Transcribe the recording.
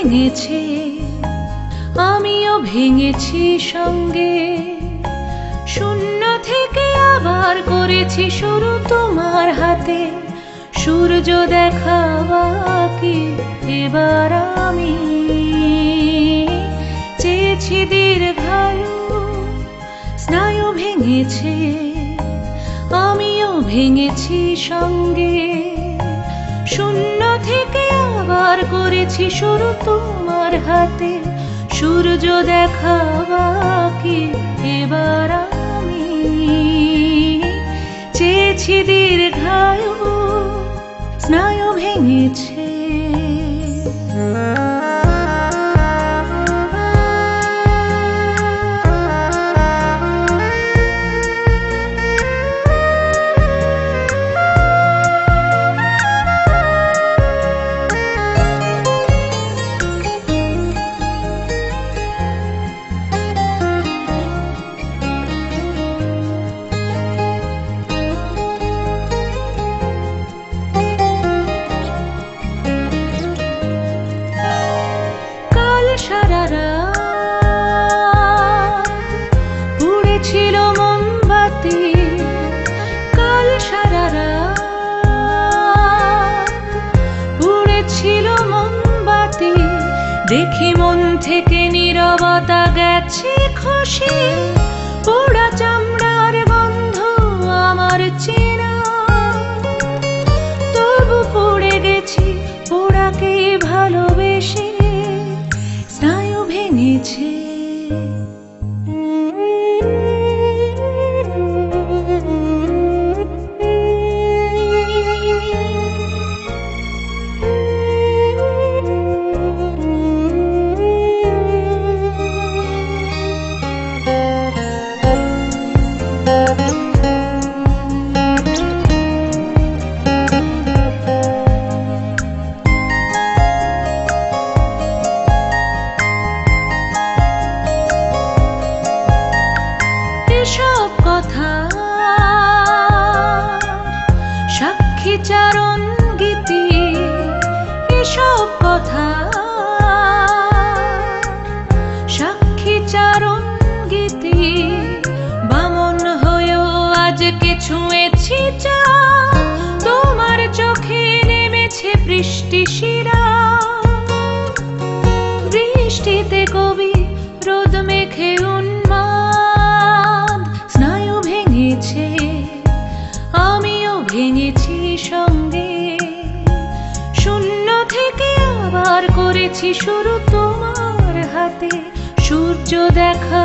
ভেঙেছে, আমিও ভেঙেছি সঙ্গে। শূন্য থেকে আবার করেছি শুরু তোমার হাতে। সূর্য দেখা বাকি, এবার আমি চেয়েছি দীর্ঘায়ু। স্নায়ু ভেঙেছে, আমিও ভেঙেছি সঙ্গে। শূন্য থেকে আবার করেছি শুরু তোমার হাতে। সূর্য দেখা বাকি, এবার আমি চেয়েছি দীর্ঘায়ু। স্নায়ু ভেঙেছে। সারা রাত পুড়েছিল মোমবাতি, কাল সারা রাত পুড়েছিল মোমবাতি। দেখি মন থেকে নীরবতা গেছে খুশি। পোড়া চামড়ার গন্ধ আমার চেনা, তবু পড়ে গেছি পোড়াকে ভালোবেসে। স্নায়ু ভেঙেছে। এসব কথা সাক্ষী চারণ গীতি, এসব কথা সাক্ষী চারণ গীতি। বামন হয়েও আজকে ছুঁয়েছি চা, তোমার চোখে নেমেছে বৃষ্টি শিরা। বৃষ্টিতে কবি রোদ মেখে উন্মাদ। স্নায়ু ভেঙেছে, আমিও ভেঙেছি সঙ্গে। শূন্য থেকে আবার করেছি শুরু তোমার হাতে। সূর্য দেখা